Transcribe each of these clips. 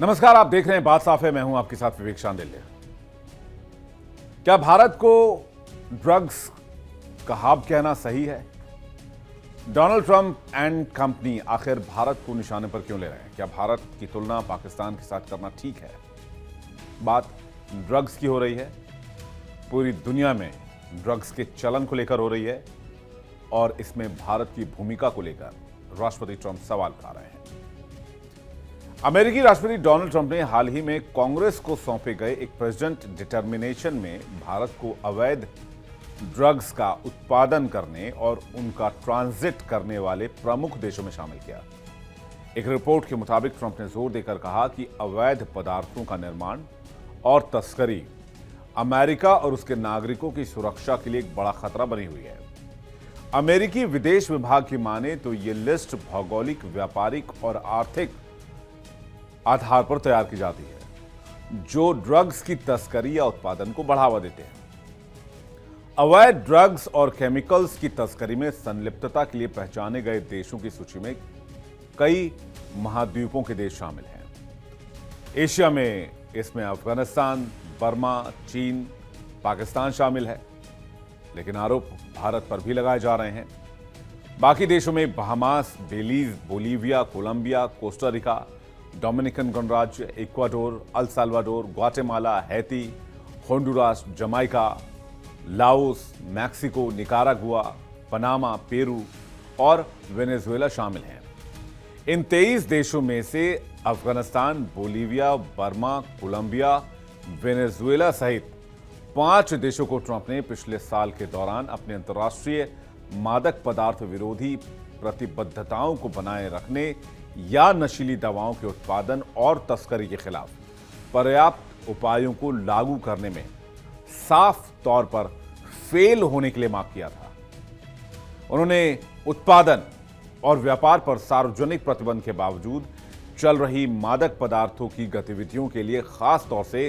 नमस्कार, आप देख रहे हैं बात साफ है। मैं हूं आपके साथ विवेक शांडिल्य। क्या भारत को ड्रग्स का हब कहना सही है? डोनाल्ड ट्रंप एंड कंपनी आखिर भारत को निशाने पर क्यों ले रहे हैं? क्या भारत की तुलना पाकिस्तान के साथ करना ठीक है? बात ड्रग्स की हो रही है। पूरी दुनिया में ड्रग्स के चलन को लेकर हो रही है और इसमें भारत की भूमिका को लेकर राष्ट्रपति ट्रंप सवाल उठा रहे हैं। अमेरिकी राष्ट्रपति डोनाल्ड ट्रंप ने हाल ही में कांग्रेस को सौंपे गए एक प्रेसिडेंट डिटर्मिनेशन में भारत को अवैध ड्रग्स का उत्पादन करने और उनका ट्रांजिट करने वाले प्रमुख देशों में शामिल किया। एक रिपोर्ट के मुताबिक ट्रंप ने जोर देकर कहा कि अवैध पदार्थों का निर्माण और तस्करी अमेरिका और उसके नागरिकों की सुरक्षा के लिए एक बड़ा खतरा बनी हुई है। अमेरिकी विदेश विभाग की माने तो ये लिस्ट भौगोलिक, व्यापारिक और आर्थिक आधार पर तैयार की जाती है जो ड्रग्स की तस्करी या उत्पादन को बढ़ावा देते हैं। अवैध ड्रग्स और केमिकल्स की तस्करी में संलिप्तता के लिए पहचाने गए देशों की सूची में कई महाद्वीपों के देश शामिल हैं। एशिया में इसमें अफगानिस्तान, बर्मा, चीन, पाकिस्तान शामिल है, लेकिन आरोप भारत पर भी लगाए जा रहे हैं। बाकी देशों में Bahamas, Belize, Bolivia, Colombia, Costa Rica, Dominican गणराज्य, Ecuador, El Salvador, Guatemala, Haiti, Honduras, Jamaica, Laos, Mexico, Nicaragua, Panama, Peru और वेनेजुएला शामिल हैं। इन 23 देशों में से Afghanistan, Bolivia, Burma, Colombia, Venezuela सहित 5 देशों को ट्रंप ने पिछले साल के दौरान अपने अंतर्राष्ट्रीय मादक पदार्थ विरोधी प्रतिबद्धताओं को बनाए रखने या नशीली दवाओं के उत्पादन और तस्करी के खिलाफ पर्याप्त उपायों को लागू करने में साफ तौर पर फेल होने के लिए मार्क किया था। उन्होंने उत्पादन और व्यापार पर सार्वजनिक प्रतिबंध के बावजूद चल रही मादक पदार्थों की गतिविधियों के लिए खास तौर से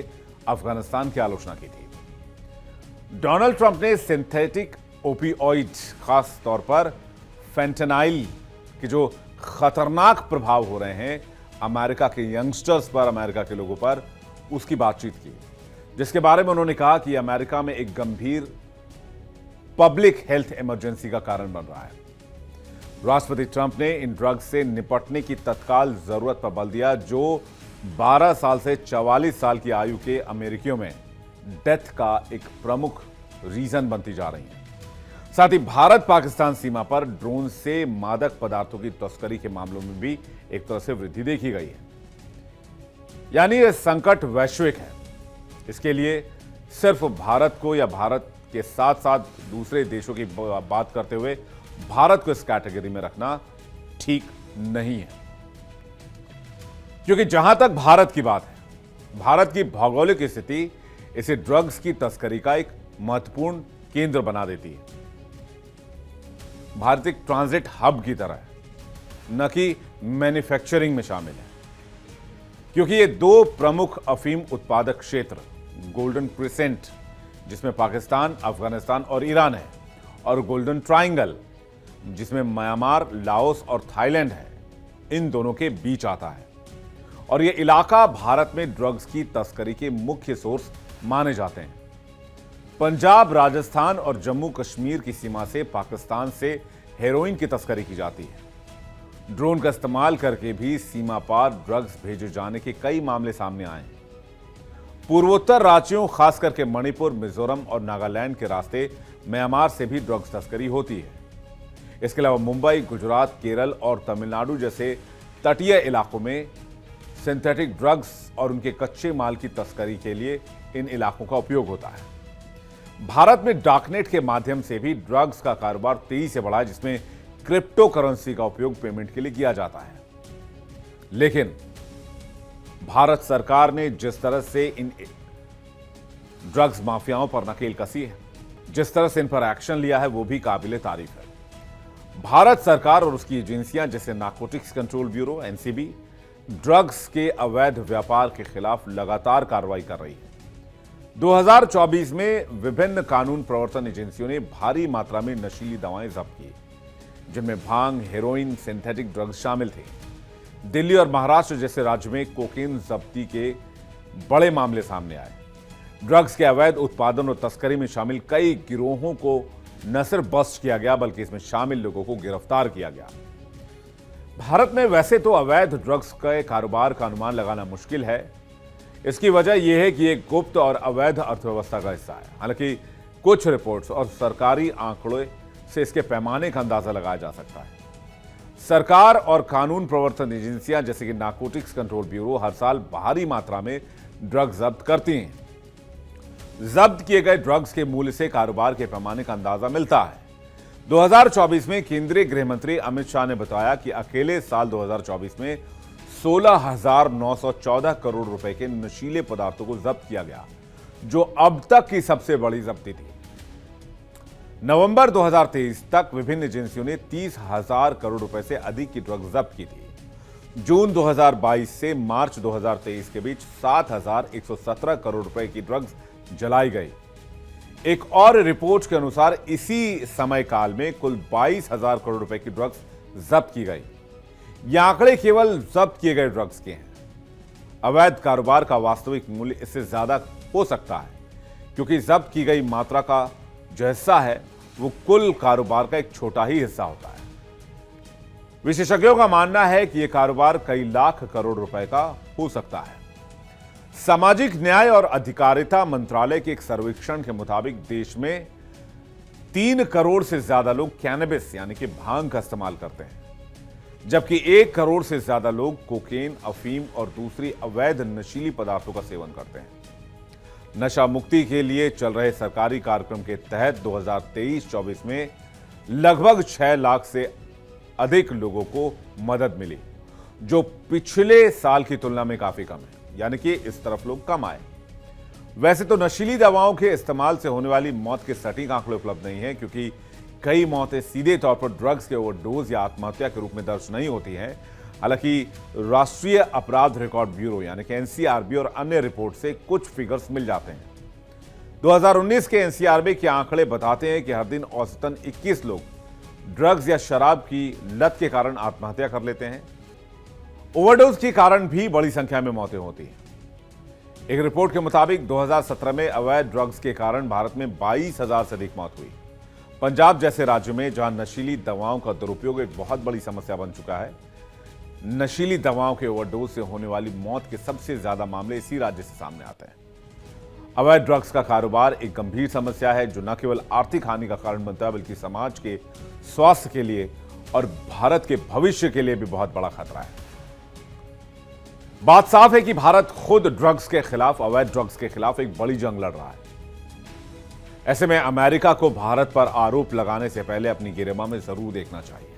अफगानिस्तान की आलोचना की थी। डोनाल्ड ट्रंप ने सिंथेटिक ओपिओइड, खास तौर पर फेंटेनाइल के जो खतरनाक प्रभाव हो रहे हैं अमेरिका के यंगस्टर्स पर, अमेरिका के लोगों पर, उसकी बातचीत की, जिसके बारे में उन्होंने कहा कि अमेरिका में एक गंभीर पब्लिक हेल्थ इमरजेंसी का कारण बन रहा है। राष्ट्रपति ट्रंप ने इन ड्रग्स से निपटने की तत्काल जरूरत पर बल दिया जो 12 साल से 44 साल की आयु के अमेरिकियों में डेथ का एक प्रमुख रीजन बनती जा रही है। साथ ही भारत पाकिस्तान सीमा पर ड्रोन से मादक पदार्थों की तस्करी के मामलों में भी एक तरह से वृद्धि देखी गई है। यानी यह संकट वैश्विक है। इसके लिए सिर्फ भारत को या भारत के साथ साथ दूसरे देशों की बात करते हुए भारत को इस कैटेगरी में रखना ठीक नहीं है, क्योंकि जहां तक भारत की बात है, भारत की भौगोलिक स्थिति इसे ड्रग्स की तस्करी का एक महत्वपूर्ण केंद्र बना देती है। भारत एक ट्रांजिट हब की तरह है, न कि मैन्युफैक्चरिंग में शामिल है, क्योंकि ये 2 प्रमुख अफीम उत्पादक क्षेत्र, गोल्डन क्रिसेंट जिसमें पाकिस्तान, अफगानिस्तान और ईरान है, और गोल्डन ट्रायंगल जिसमें म्यांमार, लाओस और थाईलैंड है, इन दोनों के बीच आता है। और यह इलाका भारत में ड्रग्स की तस्करी के मुख्य सोर्स माने जाते हैं। पंजाब, राजस्थान और जम्मू कश्मीर की सीमा से पाकिस्तान से हेरोइन की तस्करी की जाती है। ड्रोन का इस्तेमाल करके भी सीमा पार ड्रग्स भेजे जाने के कई मामले सामने आए हैं। पूर्वोत्तर राज्यों, खास करके मणिपुर, मिजोरम और नागालैंड के रास्ते म्यांमार से भी ड्रग्स तस्करी होती है। इसके अलावा मुंबई, गुजरात, केरल और तमिलनाडु जैसे तटीय इलाकों में सिंथेटिक ड्रग्स और उनके कच्चे माल की तस्करी के लिए इन इलाकों का उपयोग होता है। भारत में डार्कनेट के माध्यम से भी ड्रग्स का कारोबार तेजी से बढ़ा है, जिसमें क्रिप्टो करेंसी का उपयोग पेमेंट के लिए किया जाता है। लेकिन भारत सरकार ने जिस तरह से इन ड्रग्स माफियाओं पर नकेल कसी है, जिस तरह से इन पर एक्शन लिया है, वो भी काबिले तारीफ है। भारत सरकार और उसकी एजेंसियां जैसे narcotics control bureau NCB drugs के अवैध व्यापार के खिलाफ लगातार कार्रवाई कर रही है। 2024 में विभिन्न कानून प्रवर्तन एजेंसियों ने भारी मात्रा में नशीली दवाएं जब्त की, जिनमें भांग, हेरोइन, सिंथेटिक ड्रग्स शामिल थे। दिल्ली और महाराष्ट्र जैसे राज्य में कोकेन जब्ती के बड़े मामले सामने आए। ड्रग्स के अवैध उत्पादन और तस्करी में शामिल कई गिरोहों को न सिर्फ बस्ट किया गया बल्कि इसमें शामिल लोगों को गिरफ्तार किया गया। भारत में वैसे तो अवैध ड्रग्स के कारोबार का अनुमान लगाना मुश्किल है। इसकी वजह यह है कि एक गुप्त और अवैध अर्थव्यवस्था का हिस्सा है। हालांकि कुछ रिपोर्ट्स और सरकारी आंकड़ों से इसके पैमाने का अंदाजा लगाया जा सकता है। सरकार और कानून प्रवर्तन एजेंसियां जैसे कि नारकोटिक्स कंट्रोल ब्यूरो हर साल भारी मात्रा में ड्रग्स जब्त करती हैं। जब्त किए गए ड्रग्स के मूल्य से कारोबार के पैमाने का अंदाजा मिलता है। 2024 में केंद्रीय गृह मंत्री अमित शाह ने बताया कि अकेले साल 2024 में 16,914 करोड़ रुपए के नशीले पदार्थों को जब्त किया गया, जो अब तक की सबसे बड़ी जब्ती थी। नवंबर 2023 तक विभिन्न एजेंसियों ने 30,000 करोड़ रुपए से अधिक की ड्रग्स जब्त की थी। जून 2022 से मार्च 2023 के बीच 7,117 करोड़ रुपए की ड्रग्स जलाई गई। एक और रिपोर्ट के अनुसार इसी समय काल में कुल 22,000 करोड़ रुपए की ड्रग्स जब्त की गई। ये आंकड़े केवल जब्त किए गए ड्रग्स के हैं। अवैध कारोबार का वास्तविक मूल्य इससे ज्यादा हो सकता है, क्योंकि जब्त की गई मात्रा का जो हिस्सा है वो कुल कारोबार का एक छोटा ही हिस्सा होता है। विशेषज्ञों का मानना है कि यह कारोबार कई लाख करोड़ रुपए का हो सकता है। सामाजिक न्याय और अधिकारिता मंत्रालय के एक सर्वेक्षण के मुताबिक देश में 3 करोड़ से ज्यादा लोग कैनबिस यानी कि भांग का इस्तेमाल करते हैं, जबकि 1 करोड़ से ज्यादा लोग कोकेन, अफीम और दूसरी अवैध नशीली पदार्थों का सेवन करते हैं। नशा मुक्ति के लिए चल रहे सरकारी कार्यक्रम के तहत 2023-24 में लगभग 6 लाख से अधिक लोगों को मदद मिली, जो पिछले साल की तुलना में काफी कम है, यानी कि इस तरफ लोग कम आए। वैसे तो नशीली दवाओं के इस्तेमाल से होने वाली मौत के सटीक आंकड़े उपलब्ध नहीं है, क्योंकि कई मौतें सीधे तौर पर ड्रग्स के ओवरडोज या आत्महत्या के रूप में दर्ज नहीं होती हैं। हालांकि राष्ट्रीय अपराध रिकॉर्ड ब्यूरो यानी कि एनसीआरबी और अन्य रिपोर्ट से कुछ फिगर्स मिल जाते हैं। 2019 के एनसीआरबी के आंकड़े बताते हैं कि हर दिन औसतन 21 लोग ड्रग्स या शराब की लत के कारण आत्महत्या कर लेते हैं। ओवरडोज के कारण भी बड़ी संख्या में मौतें होती हैं। एक रिपोर्ट के मुताबिक 2017 में अवैध ड्रग्स के कारण भारत में 22,000 से अधिक मौत हुई। पंजाब जैसे राज्य में जहां नशीली दवाओं का दुरुपयोग एक बहुत बड़ी समस्या बन चुका है, नशीली दवाओं के ओवरडोज से होने वाली मौत के सबसे ज्यादा मामले इसी राज्य से सामने आते हैं। अवैध ड्रग्स का कारोबार एक गंभीर समस्या है, जो न केवल आर्थिक हानि का कारण बनता है बल्कि समाज के स्वास्थ्य के लिए और भारत के भविष्य के लिए भी बहुत बड़ा खतरा है। बात साफ है कि भारत खुद ड्रग्स के खिलाफ, अवैध ड्रग्स के खिलाफ एक बड़ी जंग लड़ रहा है। ऐसे में अमेरिका को भारत पर आरोप लगाने से पहले अपनी गिरेबान में जरूर देखना चाहिए,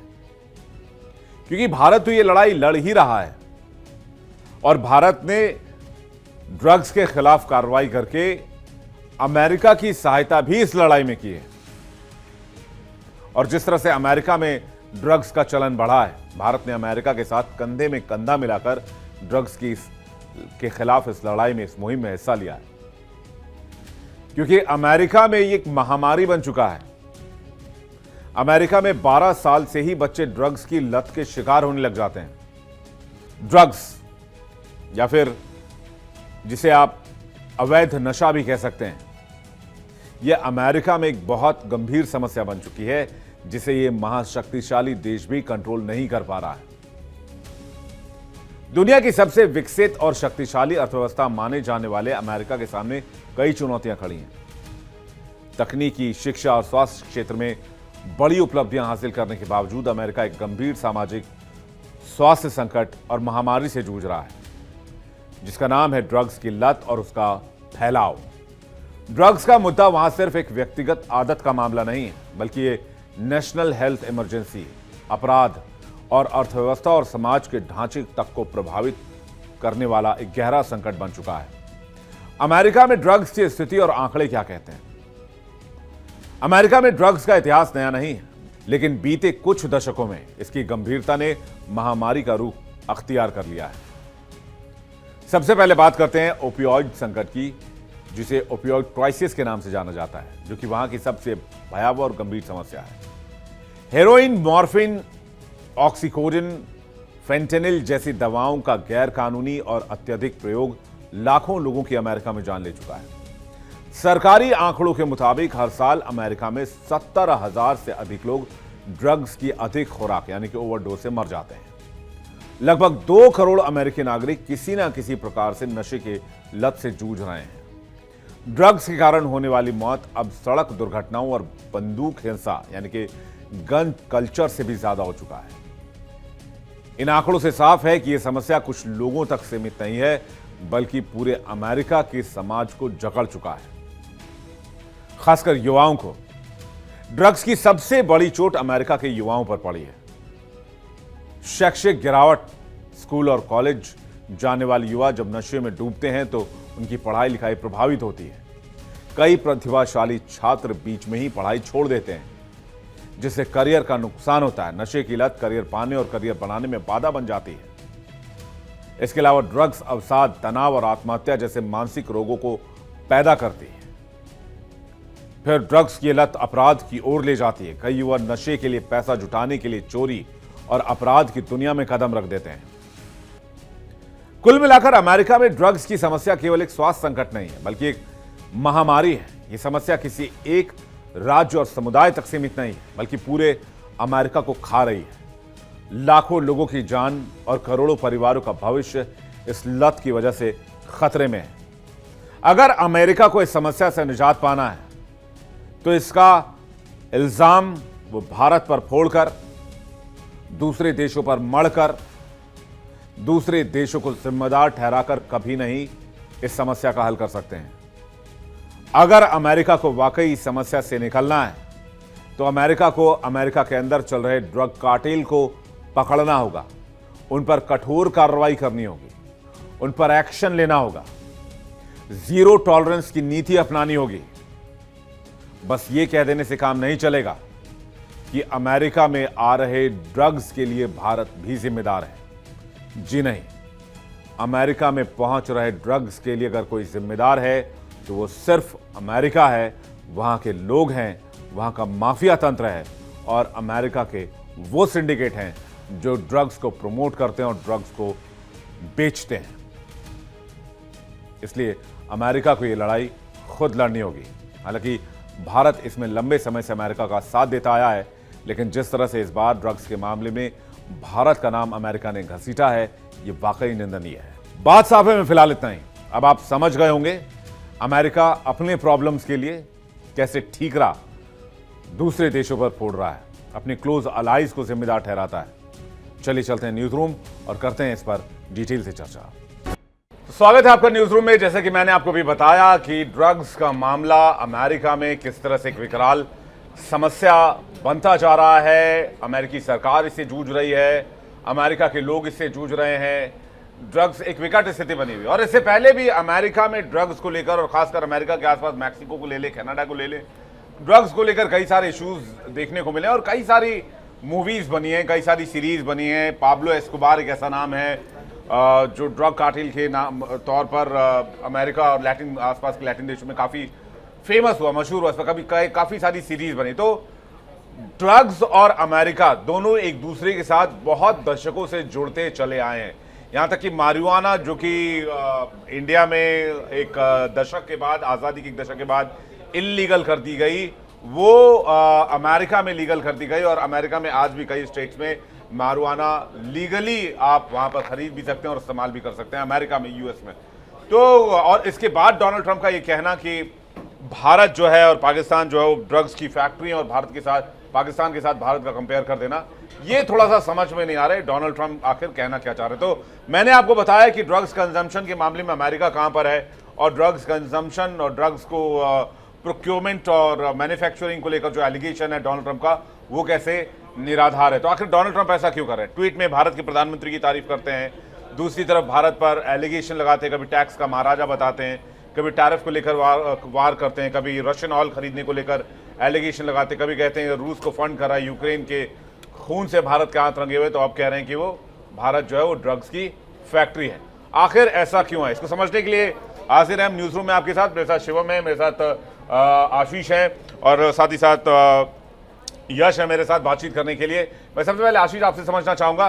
क्योंकि भारत तो ये लड़ाई लड़ ही रहा है और भारत ने ड्रग्स के खिलाफ कार्रवाई करके अमेरिका की सहायता भी इस लड़ाई में की है। और जिस तरह से अमेरिका में ड्रग्स का चलन बढ़ा है, भारत ने अमेरिका के साथ कंधे में कंधा मिलाकर ड्रग्स के खिलाफ इस लड़ाई में, इस मुहिम में हिस्सा लिया है, क्योंकि अमेरिका में ये एक महामारी बन चुका है। अमेरिका में 12 साल से ही बच्चे ड्रग्स की लत के शिकार होने लग जाते हैं। ड्रग्स या फिर जिसे आप अवैध नशा भी कह सकते हैं, यह अमेरिका में एक बहुत गंभीर समस्या बन चुकी है, जिसे यह महाशक्तिशाली देश भी कंट्रोल नहीं कर पा रहा है। दुनिया की सबसे विकसित और शक्तिशाली अर्थव्यवस्था माने जाने वाले अमेरिका के सामने कई चुनौतियां खड़ी हैं। तकनीकी, शिक्षा और स्वास्थ्य क्षेत्र में बड़ी उपलब्धियां हासिल करने के बावजूद अमेरिका एक गंभीर सामाजिक स्वास्थ्य संकट और महामारी से जूझ रहा है, जिसका नाम है ड्रग्स की लत और उसका फैलाव। ड्रग्स का मुद्दा वहां सिर्फ एक व्यक्तिगत आदत का मामला नहीं है, बल्कि ये नेशनल हेल्थ इमरजेंसी, अपराध और अर्थव्यवस्था और समाज के ढांचे तक को प्रभावित करने वाला एक गहरा संकट बन चुका है। अमेरिका में ड्रग्स की स्थिति और आंकड़े क्या कहते हैं? अमेरिका में ड्रग्स का इतिहास नया नहीं है, लेकिन बीते कुछ दशकों में इसकी गंभीरता ने महामारी का रूप अख्तियार कर लिया है। सबसे पहले बात करते हैं ओपियोइड संकट की, जिसे ओपियोइड क्राइसिस के नाम से जाना जाता है, जो कि वहां की सबसे भयावह और गंभीर समस्या है। हेरोइन, मॉर्फिन, ऑक्सीकोडिन, फेंटेनिल जैसी दवाओं का गैर कानूनी और अत्यधिक प्रयोग लाखों लोगों की अमेरिका में जान ले चुका है। सरकारी आंकड़ों के मुताबिक हर साल अमेरिका में 70,000 से अधिक लोग ड्रग्स की अधिक खुराक यानी कि ओवरडोज से मर जाते हैं। लगभग 2 करोड़ अमेरिकी नागरिक किसी न किसी प्रकार से नशे के लत से जूझ रहे हैं। ड्रग्स के कारण होने वाली मौत अब सड़क दुर्घटनाओं और बंदूक हिंसा यानी कि गन कल्चर से भी ज्यादा हो चुका है। इन आंकड़ों से साफ है कि यह समस्या कुछ लोगों तक सीमित नहीं है, बल्कि पूरे अमेरिका के समाज को जकड़ चुका है, खासकर युवाओं को। ड्रग्स की सबसे बड़ी चोट अमेरिका के युवाओं पर पड़ी है। शैक्षिक गिरावट, स्कूल और कॉलेज जाने वाले युवा जब नशे में डूबते हैं तो उनकी पढ़ाई लिखाई प्रभावित होती है। कई प्रतिभाशाली छात्र बीच में ही पढ़ाई छोड़ देते हैं, जिससे करियर का नुकसान होता है। नशे की लत करियर पाने और करियर बनाने में बाधा बन जाती है। इसके अलावा ड्रग्स अवसाद, तनाव और आत्महत्या जैसे मानसिक रोगों को पैदा करती है। फिर ड्रग्स की लत अपराध की ओर ले जाती है। कई युवा नशे के लिए पैसा जुटाने के लिए चोरी और अपराध की दुनिया में कदम रख देते हैं। कुल मिलाकर अमेरिका में ड्रग्स की समस्या केवल एक स्वास्थ्य संकट नहीं है, बल्कि एक महामारी है। यह समस्या किसी एक राज्य और समुदाय तक सीमित नहीं है, बल्कि पूरे अमेरिका को खा रही है। लाखों लोगों की जान और करोड़ों परिवारों का भविष्य इस लत की वजह से खतरे में है। अगर अमेरिका को इस समस्या से निजात पाना है तो इसका इल्जाम वो भारत पर फोड़कर, दूसरे देशों पर मढ़कर, दूसरे देशों को जिम्मेदार ठहराकर कभी नहीं इस समस्या का हल कर सकते हैं। अगर अमेरिका को वाकई इस समस्या से निकलना है तो अमेरिका को अमेरिका के अंदर चल रहे ड्रग कार्टेल को पकड़ना होगा, उन पर कठोर कार्रवाई करनी होगी, उन पर एक्शन लेना होगा, जीरो टॉलरेंस की नीति अपनानी होगी। बस ये कह देने से काम नहीं चलेगा कि अमेरिका में आ रहे ड्रग्स के लिए भारत भी जिम्मेदार है। जी नहीं, अमेरिका में पहुंच रहे ड्रग्स के लिए अगर कोई जिम्मेदार है तो वो सिर्फ अमेरिका है, वहां के लोग हैं, वहां का माफिया तंत्र है और अमेरिका के वो सिंडिकेट हैं जो ड्रग्स को प्रमोट करते हैं और ड्रग्स को बेचते हैं। इसलिए अमेरिका को ये लड़ाई खुद लड़नी होगी। हालांकि भारत इसमें लंबे समय से अमेरिका का साथ देता आया है, लेकिन जिस तरह से इस बार ड्रग्स के मामले में भारत का नाम अमेरिका ने घसीटा है, ये वाकई निंदनीय है। बात साफ है, में फिलहाल इतना ही। अब आप समझ गए होंगे अमेरिका अपने प्रॉब्लम्स के लिए कैसे ठीकरा दूसरे देशों पर फोड़ रहा है, अपने क्लोज अलाइज को जिम्मेदार ठहराता है। चलिए चलते हैं न्यूज रूम और करते हैं इस पर डिटेल से चर्चा। स्वागत है आपका न्यूज रूम में। जैसे कि मैंने आपको भी बताया कि ड्रग्स का मामला अमेरिका में किस तरह से एक विकराल समस्या बनता जा रहा है। अमेरिकी सरकार इससे जूझ रही है, अमेरिका के लोग इससे जूझ रहे हैं। ड्रग्स एक विकट स्थिति बनी हुई है और इससे पहले भी अमेरिका में ड्रग्स को लेकर और खासकर अमेरिका के आसपास मैक्सिको को ले ले, कनाडा को ले ले, ड्रग्स को लेकर कई सारे इश्यूज देखने को मिले और कई सारी मूवीज बनी हैं, कई सारी सीरीज बनी हैं। पाब्लो एस्कोबार एक ऐसा नाम है जो ड्रग कार्टेल के नाम तौर पर अमेरिका और लैटिन आसपास के लैटिन देशों में काफ़ी फेमस हुआ, मशहूर हुआ। इस पर कभी काफ़ी सारी सीरीज बनी। तो ड्रग्स और अमेरिका दोनों एक दूसरे के साथ बहुत दशकों से जुड़ते चले आए हैं। यहाँ तक कि मारिजुआना, जो कि इंडिया में एक दशक के बाद, आज़ादी के एक दशक के बाद इलीगल कर दी गई, वो अमेरिका में लीगल कर दी गई और अमेरिका में आज भी कई स्टेट्स में मारिजुआना लीगली आप वहाँ पर खरीद भी सकते हैं और इस्तेमाल भी कर सकते हैं, अमेरिका में, यूएस में। तो और इसके बाद डोनाल्ड ट्रंप का ये कहना कि भारत जो है और पाकिस्तान जो है वो ड्रग्स की फैक्ट्री है और भारत के साथ, पाकिस्तान के साथ भारत का कंपेयर कर देना, ये थोड़ा सा समझ में नहीं आ रहा है डोनाल्ड ट्रंप आखिर कहना क्या चाह रहे। तो मैंने आपको बताया कि ड्रग्स कंजम्पशन के मामले में अमेरिका कहां पर है और ड्रग्स कंजम्पशन और ड्रग्स को प्रोक्योरमेंट और मैन्युफैक्चरिंग को लेकर जो एलिगेशन है डोनाल्ड ट्रंप का, वो कैसे निराधार है। तो आखिर डोनाल्ड ट्रंप ऐसा क्यों कर रहे हैं? ट्वीट में भारत के प्रधानमंत्री की तारीफ करते हैं, दूसरी तरफ भारत पर एलिगेशन लगाते हैं, कभी टैक्स का महाराजा बताते हैं, कभी टैरिफ को लेकर वार करते हैं, कभी रशियन ऑयल खरीदने को लेकर एलिगेशन लगाते हैं, कभी कहते हैं रूस को फंड कर रहा है, यूक्रेन के खून से भारत के हाथ रंगे हुए, तो अब कह रहे हैं कि वो भारत जो है वो ड्रग्स की फैक्ट्री है। आखिर ऐसा क्यों है, इसको समझने के लिए हाजिर हैं हम न्यूज रूम में आपके साथ। मेरे साथ शिवम है, मेरे साथ आशीष है और साथ ही साथ यश है मेरे साथ बातचीत करने के लिए। मैं सबसे पहले आशीष आपसे समझना चाहूंगा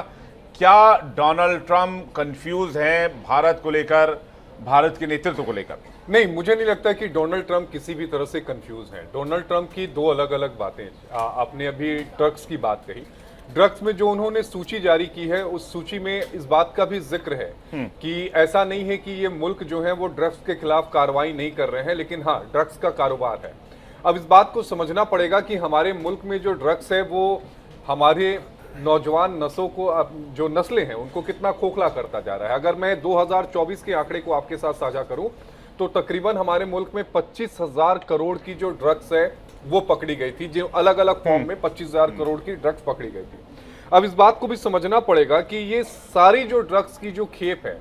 क्या डोनाल्ड ट्रंप कंफ्यूज हैं भारत को लेकर, भारत के नेतृत्व को लेकर? नहीं, मुझे नहीं लगता कि डोनाल्ड ट्रंप किसी भी तरह से कंफ्यूज हैं। डोनाल्ड ट्रंप की दो अलग अलग बातें। आपने अभी ड्रग्स की बात कही। ड्रग्स में जो उन्होंने सूची जारी की है, उस सूची में इस बात का भी जिक्र है कि ऐसा नहीं है कि ये मुल्क जो है वो ड्रग्स के खिलाफ कार्रवाई नहीं कर रहे हैं, लेकिन हाँ, ड्रग्स का कारोबार है। अब इस बात को समझना पड़ेगा कि हमारे मुल्क में जो ड्रग्स है वो हमारे नौजवान नस्लों को, जो नस्लें हैं उनको कितना खोखला करता जा रहा है। अगर मैं 2024 के आंकड़े को आपके साथ साझा करूं तो तकरीबन हमारे मुल्क में 25,000 करोड़ की जो ड्रग्स है वो पकड़ी गई थी, जो अलग अलग फॉर्म में 25,000 करोड़ की ड्रग्स पकड़ी गई थी। अब इस बात को भी समझना पड़ेगा कि ये सारी जो ड्रग्स की जो खेप है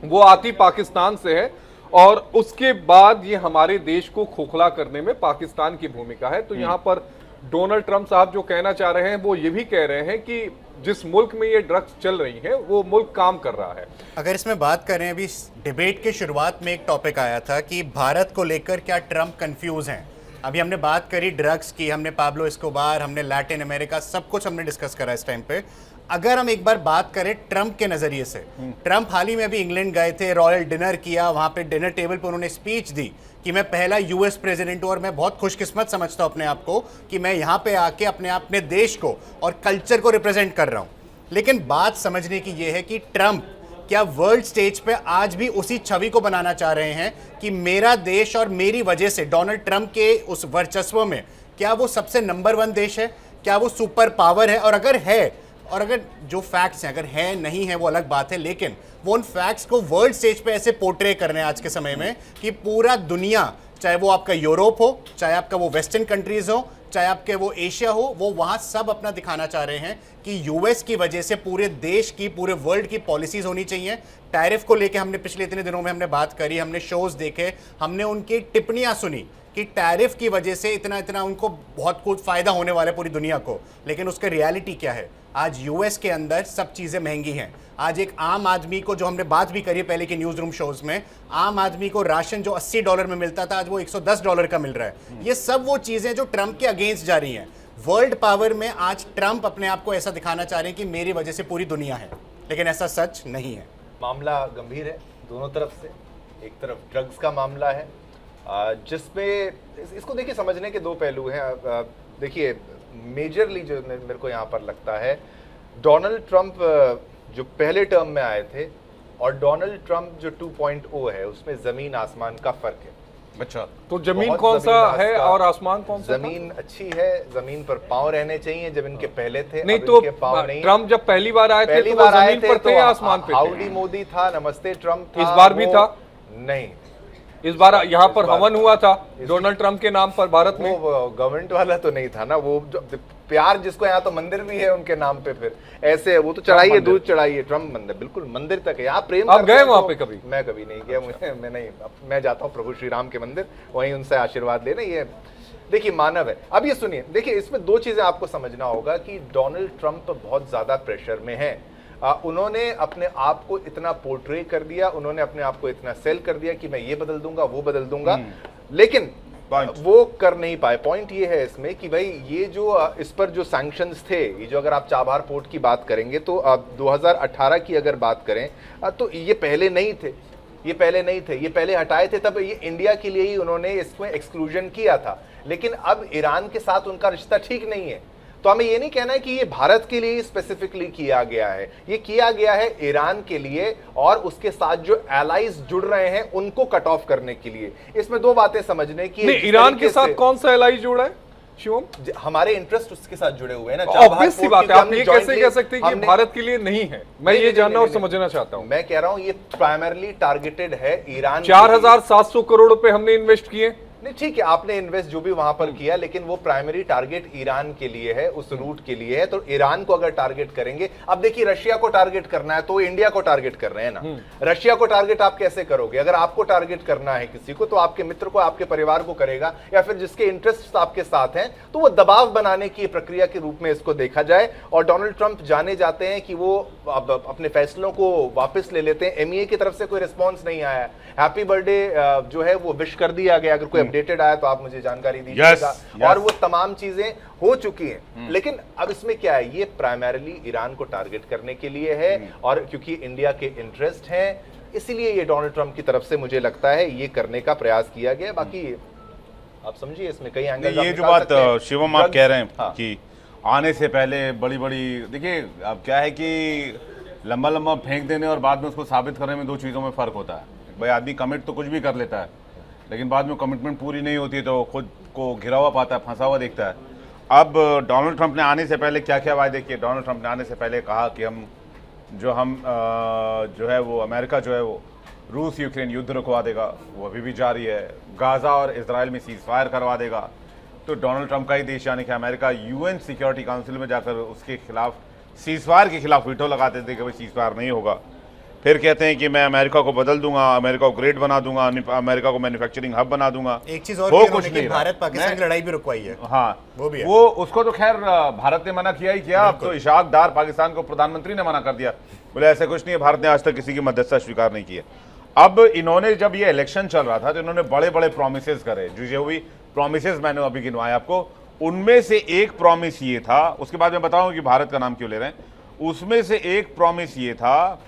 वो आती पाकिस्तान से है, और उसके बाद ये हमारे देश को खोखला करने में पाकिस्तान की भूमिका है। तो यहाँ पर डोनाल्ड ट्रंप साहब जो कहना चाह रहे हैं वो ये भी कह रहे हैं कि जिस मुल्क में ये ड्रग्स चल रही है वो मुल्क काम कर रहा है। अगर इसमें बात करें, अभी डिबेट के शुरुआत में एक टॉपिक आया था कि भारत को लेकर क्या ट्रंप कंफ्यूज हैं। अभी हमने बात करी ड्रग्स की, हमने पाब्लो एस्कोबार, हमने लैटिन अमेरिका, सब कुछ हमने डिस्कस करा इस टाइम पे। अगर हम एक बार बात करें ट्रंप के नज़रिए से, ट्रंप हाल ही में अभी इंग्लैंड गए थे, रॉयल डिनर किया, वहाँ पे डिनर टेबल पर उन्होंने स्पीच दी कि मैं पहला यूएस प्रेसिडेंट हूँ और मैं बहुत खुशकिस्मत समझता हूँ अपने आप को कि मैं यहाँ पे आके अपने देश को और कल्चर को रिप्रेजेंट कर रहा हूँ। लेकिन बात समझने की ये है कि ट्रंप क्या वर्ल्ड स्टेज पे आज भी उसी छवि को बनाना चाह रहे हैं कि मेरा देश और मेरी वजह से डोनाल्ड ट्रंप के उस वर्चस्व में क्या वो सबसे नंबर 1 देश है, क्या वो सुपर पावर है? और अगर है, और अगर जो फैक्ट्स हैं, अगर है नहीं है वो अलग बात है, लेकिन वो उन फैक्ट्स को वर्ल्ड स्टेज पे ऐसे पोर्ट्रे कर रहे हैं आज के समय में कि पूरा दुनिया, चाहे वो आपका यूरोप हो, चाहे आपका वो वेस्टर्न कंट्रीज हो, चाहे आपके वो एशिया हो, वो वहां सब अपना दिखाना चाह रहे हैं कि यूएस की वजह से पूरे देश की, पूरे वर्ल्ड की पॉलिसीज होनी चाहिए। टैरिफ को लेके हमने पिछले इतने दिनों में हमने बात करी, हमने शोज देखे, हमने उनकी टिप्पणियां सुनी कि टैरिफ की वजह से इतना इतना उनको बहुत कुछ फायदा होने वाला है पूरी दुनिया को। लेकिन उसका रियलिटी क्या है? आज यूएस के अंदर सब चीजें महंगी हैं। आज एक आम आदमी को, जो हमने बात भी करी पहले के न्यूज रूम शोज में, आम आदमी को राशन जो $80 में मिलता था आज वो $110 का मिल रहा है। ये सब वो चीजें जो ट्रंप के अगेंस्ट जा रही हैं। वर्ल्ड पावर में आज ट्रंप अपने आप को ऐसा दिखाना चाह रहे हैं कि मेरी वजह से पूरी दुनिया है, लेकिन ऐसा सच नहीं है। मामला गंभीर है दोनों तरफ से। एक तरफ ड्रग्स का मामला है जिसमें इसको देखिए समझने के दो पहलू हैं। देखिए मेजरली जो मेरे को यहाँ पर लगता है, डोनाल्ड ट्रंप जो पहले टर्म में आए थे और डोनाल्ड ट्रंप जो 2.0 है, उसमें जमीन आसमान का फर्क है। अच्छा, तो जमीन कौन सा है और आसमान कौन सा? जमीन अच्छी है, जमीन पर पांव रहने चाहिए जब इनके पहले थे। नहीं तो ट्रंप जब पहली बार आए थे तो वो जमीन पर थे या आसमान पे थे? हाउडी मोदी था, नमस्ते ट्रंप था। इस बार भी था? नहीं, इस बार यहाँ पर हवन हुआ था डोनाल्ड ट्रंप के नाम पर भारत में। वो गवर्नमेंट वाला तो नहीं था ना, वो जो प्यार जिसको यहाँ तो मंदिर भी है उनके नाम पे, फिर ऐसे वो तो चढ़ाइए, दूध चढ़ाइए, ट्रंप मंदिर, बिल्कुल मंदिर तक है। यहाँ प्रेम आप गए वहाँ पे कभी? मैं कभी नहीं गया, मैं जाता हूँ प्रभु श्री राम के मंदिर, वहीं उनसे आशीर्वाद लेना। ये देखिए मानव है। अब ये सुनिए, देखिए इसमें दो चीजें आपको समझना होगा कि डोनाल्ड ट्रंप बहुत ज्यादा प्रेशर में है। उन्होंने अपने आप को इतना पोर्ट्रे कर दिया, उन्होंने अपने आप को इतना सेल कर दिया कि मैं ये बदल दूंगा, वो बदल दूंगा, लेकिन वो कर नहीं पाए। पॉइंट ये है इसमें कि भाई ये जो इस पर जो सैंक्शंस थे, ये जो अगर आप चाबहार पोर्ट की बात करेंगे तो 2018 की अगर बात करें तो ये पहले नहीं थे, ये पहले हटाए थे, तब ये इंडिया के लिए ही उन्होंने इसमें एक्सक्लूजन किया था। लेकिन अब ईरान के साथ उनका रिश्ता ठीक नहीं है, तो हमें ये नहीं कहना है कि ये भारत के लिए स्पेसिफिकली किया गया है, ये किया गया है ईरान के लिए और उसके साथ जो एलाइज जुड़ रहे हैं उनको कट ऑफ करने के लिए। इसमें दो बातें समझने की। ईरान के साथ कौन सा एलाइज जुड़ा है शिवम? हमारे इंटरेस्ट उसके साथ जुड़े हुए हैं ना। ऑब्वियस सी बात है, आप ये कैसे कह सकते हैं कि भारत के लिए नहीं है? मैं ये जानना और समझना चाहता हूं। मैं कह रहा हूं ये प्राइमरली टारगेटेड है ईरान। 4,700 करोड़ रुपए हमने इन्वेस्ट किए। नहीं ठीक है, आपने इन्वेस्ट जो भी वहां पर किया, लेकिन वो प्राइमरी टारगेट ईरान के लिए है, उस रूट के लिए है। तो ईरान को अगर टारगेट करेंगे, अब देखिए रशिया को टारगेट करना है तो इंडिया को टारगेट कर रहे हैं ना। रशिया को टारगेट आप कैसे करोगे? अगर आपको टारगेट करना है किसी को तो आपके मित्र को, आपके परिवार को करेगा, या फिर जिसके इंटरेस्ट आपके साथ हैं, तो वो दबाव बनाने की प्रक्रिया के रूप में इसको देखा जाए। और डोनाल्ड ट्रंप जाने जाते हैं कि वो अब अपने फैसलों को वापस ले लेते हैं। एमईए की तरफ से कोई रिस्पॉन्स नहीं आया, हैप्पी बर्थडे जो है वो विश कर दिया गया, अगर कोई अपडेटेड आया तो आप मुझे जानकारी दीजिएगा। yes. और वो तमाम चीजें हो चुकी हैं, लेकिन अब इसमें क्या है, ये प्राइमरीली ईरान को टारगेट करने के लिए है, और क्योंकि इंडिया के इंटरेस्ट हैं इसीलिए ये डोनाल्ड ट्रंप की तरफ से मुझे लगता है ये करने का प्रयास किया गया। बाकी आप समझिए इसमें कई एंगल, ये जो बात शिवम आप कह रहे हैं हाँ। कि आने से पहले बड़ी बड़ी, देखिए अब क्या है कि लंबा लंबा फेंक देने और बाद में उसको साबित करने में दो चीज़ों में फ़र्क होता है। भाई आदमी कमिट तो कुछ भी कर लेता है, लेकिन बाद में कमिटमेंट पूरी नहीं होती है तो खुद को घिरा हुआ पाता है, फंसा हुआ देखता है। अब डोनाल्ड ट्रंप ने आने से पहले क्या क्या वायदे किए। डोनाल्ड ट्रंप ने आने से पहले कहा कि हम जो है वो अमेरिका जो है वो रूस यूक्रेन युद्ध रुकवा देगा, वो अभी भी जारी है। गाज़ा और इजराइल में सीज फायर करवा देगा। तो डोनाल्ड ट्रंप का ही देश यानी कि अमेरिका यूएन सिक्योरिटी काउंसिल में जाकर उसके खिलाफ सीज फायर के खिलाफ वीटो लगाते थे कि भाई सीज फायर नहीं होगा। फिर कहते हैं कि मैं अमेरिका को बदल दूंगा, अमेरिका को ग्रेट बना दूंगा, अमेरिका को मैन्युफैक्चरिंग हब बना दूंगा। एक चीज और वो भी कुछ उन्होंने नहीं कि भारत पाकिस्तान की लड़ाई भी रुकवाई है। हाँ वो भी है। वो उसको तो खैर भारत ने मना किया ही किया। अब तो इशाक डार पाकिस्तान को प्रधानमंत्री ने मना कर दिया, बोले ऐसा कुछ नहीं है, भारत ने आज तक किसी की मध्यस्थता स्वीकार नहीं की है। अब इन्होंने जब ये इलेक्शन चल रहा था तो इन्होंने बड़े बड़े प्रोमिसेस करे, जो भी प्रोमिसेस मैंने अभी गिनवाए आपको, उनमें से एक प्रॉमिस ये था, उसके बाद मैं बताऊंगा कि भारत का नाम क्यों ले रहे हैं। उसमें से एक प्रॉमिस ये था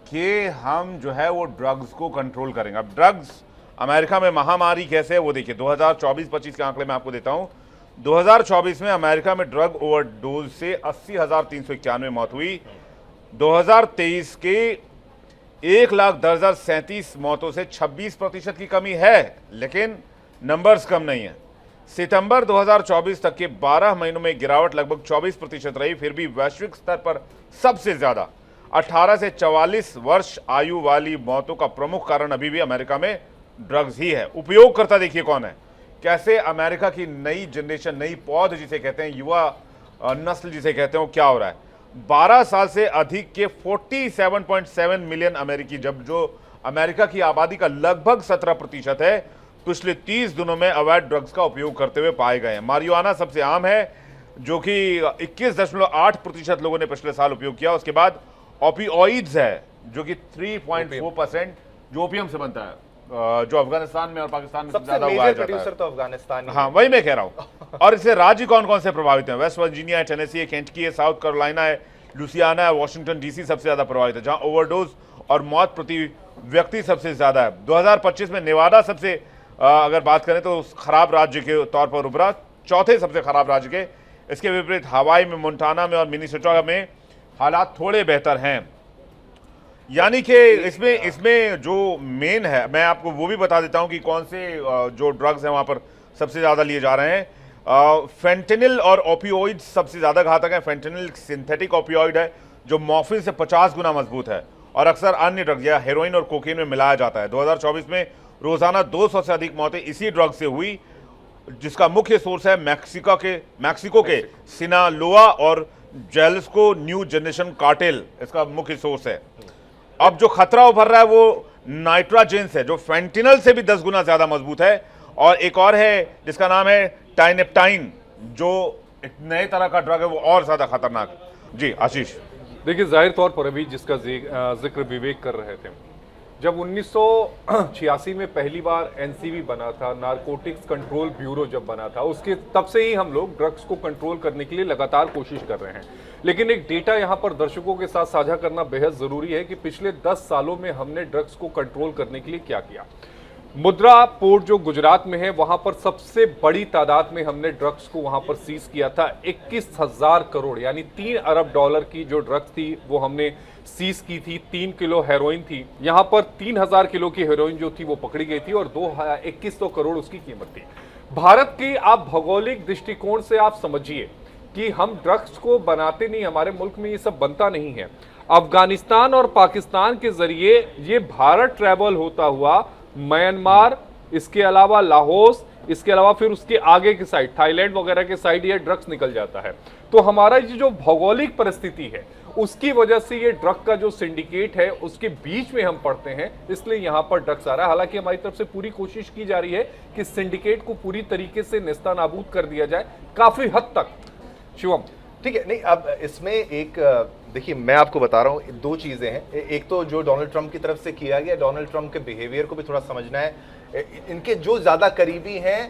कि हम जो है वो ड्रग्स को कंट्रोल करेंगे। अब ड्रग्स अमेरिका में महामारी कैसे है वो देखिए। 2024-25 के आंकड़े मैं आपको देता हूं। 2024 में अमेरिका में ड्रग ओवरडोज से 80,391 मौत हुई। 2023 के 1,10,37 मौतों से 26% की कमी है, लेकिन नंबर्स कम नहीं है। सितंबर 2024 तक के 12 महीनों में गिरावट लगभग 24% रही। फिर भी वैश्विक स्तर पर सबसे ज्यादा 18 से 44 वर्ष आयु वाली मौतों का प्रमुख कारण अभी भी अमेरिका में ड्रग्स ही है। उपयोगकर्ता देखिए कौन है, कैसे अमेरिका की नई जनरेशन, नई पौध जिसे कहते हैं, युवा नस्ल जिसे कहते हैं, वो क्या हो रहा है। 12 साल से अधिक के 47.7 मिलियन अमेरिकी, जब जो अमेरिका की आबादी का लगभग 17% है, पिछले 30 दिनों में अवैध ड्रग्स का उपयोग करते हुए पाए गए हैं। मारिजुआना सबसे आम है, जो कि 21.8% लोगों ने पिछले साल उपयोग किया। उसके बाद ओपिओइड्स है, जो कि 3.4%, जो ओपियम से बनता है, जो अफगानिस्तान में और पाकिस्तान में सबसे ज्यादा मेजर उगाया जाता प्रोड्यूसर है। तो अफगानिस्तान ही हाँ है। वही मैं कह रहा हूँ। और इससे राज्य कौन कौन से प्रभावित हैं? वेस्ट वर्जीनिया है, टेनेसी है, केंटकी है, साउथ कैरोलिना है, लुसियाना है, वॉशिंगटन डीसी सबसे ज्यादा प्रभावित है, जहां ओवरडोज और मौत प्रति व्यक्ति सबसे ज्यादा है। 2025 में नेवादा सबसे अगर बात करें तो खराब राज्य के तौर पर उभरा, चौथे सबसे खराब राज्य के। इसके विपरीत हवाई में, मोन्टाना में और मिनीसोटा में हालात थोड़े बेहतर हैं। यानी कि इसमें जो मेन है, मैं आपको वो भी बता देता हूं कि कौन से जो ड्रग्स हैं वहां पर सबसे ज्यादा लिए जा रहे हैं। फेंटेनिल और ओपियोइड सबसे ज्यादा घातक है। फेंटेनिल सिंथेटिक ओपियोइड है जो मॉर्फिन से 50 गुना मजबूत है और अक्सर अन्य ड्रग्स या हेरोइन और कोकीन में मिलाया जाता है। 2024 में रोजाना 200 से अधिक मौतें इसी ड्रग से हुई, जिसका मुख्य सोर्स है मैक्सिको के सिनालोआ और जेलिस्को न्यू जनरेशन कार्टेल, इसका मुख्य सोर्स है। अब जो खतरा उभर रहा है वो नाइट्राजेंस है, जो फेंटेनिल से भी 10 गुना ज्यादा मजबूत है। और एक और है जिसका नाम है टाइनेप्टाइन, जो एक नए तरह का ड्रग है, वो और ज्यादा खतरनाक। जी आशीष। देखिए, जाहिर तौर पर अभी जिसका जिक्र विवेक कर रहे थे, जब 1986 में पहली बार एनसीबी बना था, नारकोटिक्स कंट्रोल ब्यूरो जब बना था, उसके तब से ही हम लोग ड्रग्स को कंट्रोल करने के लिए लगातार कोशिश कर रहे हैं। लेकिन एक डेटा यहां पर दर्शकों के साथ साझा करना बेहद जरूरी है कि पिछले 10 सालों में हमने ड्रग्स को कंट्रोल करने के लिए क्या किया। मुद्रा पोर्ट जो गुजरात में है, वहां पर सबसे बड़ी तादाद में हमने ड्रग्स को वहां पर सीज किया था। 21,000 करोड़ यानी 3 अरब डॉलर की जो ड्रग्स थी वो हमने सीज की थी। 3 किलो हेरोइन थी, यहां पर 3,000 किलो की हेरोइन जो थी वो पकड़ी गई थी और 2100 करोड़ उसकी कीमत थी। भारत की आप भौगोलिक दृष्टिकोण से आप समझिए कि हम ड्रग्स को बनाते नहीं, हमारे मुल्क में ये सब बनता नहीं है। अफगानिस्तान और पाकिस्तान के जरिए ये भारत ट्रैवल होता हुआ म्यांमार, इसके अलावा लाहौस, इसके अलावा फिर उसके आगे की साइड थाईलैंड वगैरह के साइड ये ड्रग्स निकल जाता है। तो हमारा ये जो भौगोलिक परिस्थिति है उसकी वजह से ये ड्रग का जो सिंडिकेट है उसके बीच में हम पड़ते हैं, इसलिए यहां पर ड्रग्स आ रहा है। हालांकि हमारी तरफ से पूरी कोशिश की जा रही है कि सिंडिकेट को पूरी तरीके से नेस्तानाबूद कर दिया जाए, काफी हद तक। शिवम, ठीक है। नहीं, अब इसमें एक देखिए मैं आपको बता रहा हूँ, दो चीज़ें हैं। एक तो जो डोनाल्ड ट्रंप की तरफ से किया गया, डोनाल्ड ट्रंप के बिहेवियर को भी थोड़ा समझना है। इनके जो ज़्यादा करीबी हैं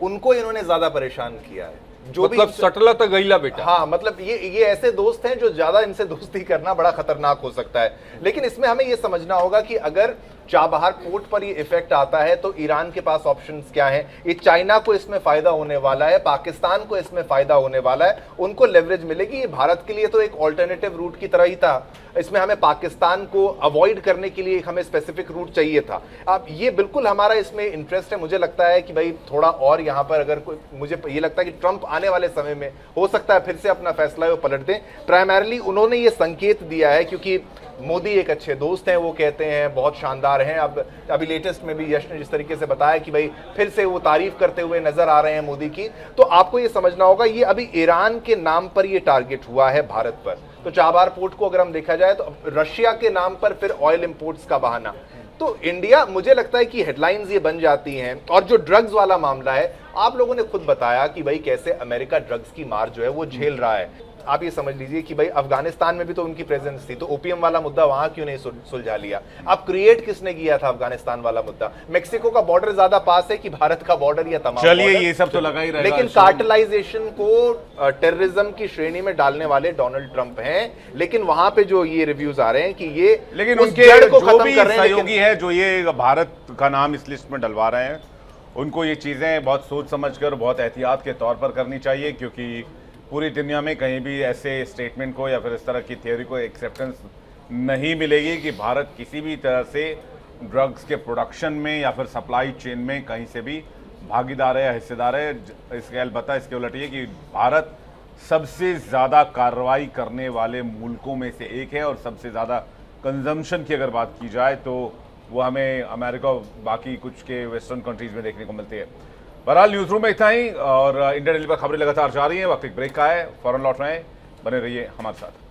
उनको इन्होंने ज़्यादा परेशान किया है, जो मतलब भी सटला तक गईला बेटा। हाँ, मतलब ये ऐसे दोस्त हैं जो ज्यादा इनसे दोस्ती करना बड़ा खतरनाक हो सकता है। लेकिन इसमें हमें ये समझना होगा कि अगर चाबहार पोर्ट पर ये इफेक्ट आता है तो ईरान के पास ऑप्शंस क्या हैं। ये चाइना को इसमें फायदा होने वाला है, पाकिस्तान को इसमें फायदा होने वाला है, उनको लेवरेज मिलेगी। ये भारत के लिए तो एक ऑल्टरनेटिव रूट की तरह ही था। इसमें हमें पाकिस्तान को अवॉइड करने के लिए हमें स्पेसिफिक रूट चाहिए था। अब ये बिल्कुल हमारा इसमें इंटरेस्ट है। मुझे लगता है कि भाई थोड़ा और यहाँ पर अगर कोई, मुझे ये लगता है कि ट्रंप आने वाले समय में हो सकता है फिर से अपना फैसला वो पलट दें। प्राइमरली उन्होंने ये संकेत दिया है क्योंकि मोदी एक अच्छे दोस्त हैं, वो कहते हैं बहुत शानदार हैं। अब अभी लेटेस्ट में भी यश ने जिस तरीके से बताया कि भाई फिर से वो तारीफ करते हुए नजर आ रहे हैं मोदी की। तो आपको ये समझना होगा ये अभी ईरान के नाम पर ये टारगेट हुआ है भारत पर। तो चाबहार पोर्ट को अगर हम देखा जाए तो रशिया के नाम पर फिर ऑयल इंपोर्ट्स का बहाना। तो इंडिया, मुझे लगता है कि हेडलाइंस ये बन जाती हैं। और जो ड्रग्स वाला मामला है, आप लोगों ने खुद बताया कि भाई कैसे अमेरिका ड्रग्स की मार जो है वो झेल रहा है। आप ये समझ लीजिए कि भाई अफगानिस्तान में भी तो उनकी प्रेजेंस थी, तो ओपीएम वाला मुद्दा वहां क्यों नहीं सुलझा लिया। अब क्रिएट किसने किया था अफगानिस्तान वाला मुद्दा? मेक्सिको का बॉर्डर ज्यादा पास है कि भारत का बॉर्डर या तमाम चलिए border? ये सब तो लगा ही रहेगा। लेकिन कार्टेलाइजेशन को टेररिज्म की श्रेणी में डालने वाले डोनाल्ड ट्रंप हैं। लेकिन वहां पे जो ये रिव्यूज आ रहे हैं कि ये लेकिन उस उनके जड़ को जो खत्म भी कर रहे हैं। सहयोगी है जो ये भारत का नाम इस लिस्ट में डलवा रहे हैं, उनको ये चीज़ें बहुत सोच समझकर, बहुत एहतियात के तौर पर करनी चाहिए, क्योंकि पूरी दुनिया में कहीं भी ऐसे स्टेटमेंट को या फिर इस तरह की थ्योरी को एक्सेप्टेंस नहीं मिलेगी कि भारत किसी भी तरह से ड्रग्स के प्रोडक्शन में या फिर सप्लाई चेन में कहीं से भी भागीदार है या हिस्सेदार है। इसके अलबत्ता इसके उलट ये कि भारत सबसे ज़्यादा कार्रवाई करने वाले मुल्कों में से एक है, और सबसे ज़्यादा कंजम्पशन की अगर बात की जाए तो वो हमें अमेरिका और बाकी कुछ के वेस्टर्न कंट्रीज़ में देखने को मिलती है। बहरहाल न्यूज़ रूम में इतना ही, और इंडिया डेली पर खबरें लगातार जारी हैं। वक्त एक ब्रेक का है, फौरन लौट रहे हैं, बने रहिए हमारे साथ।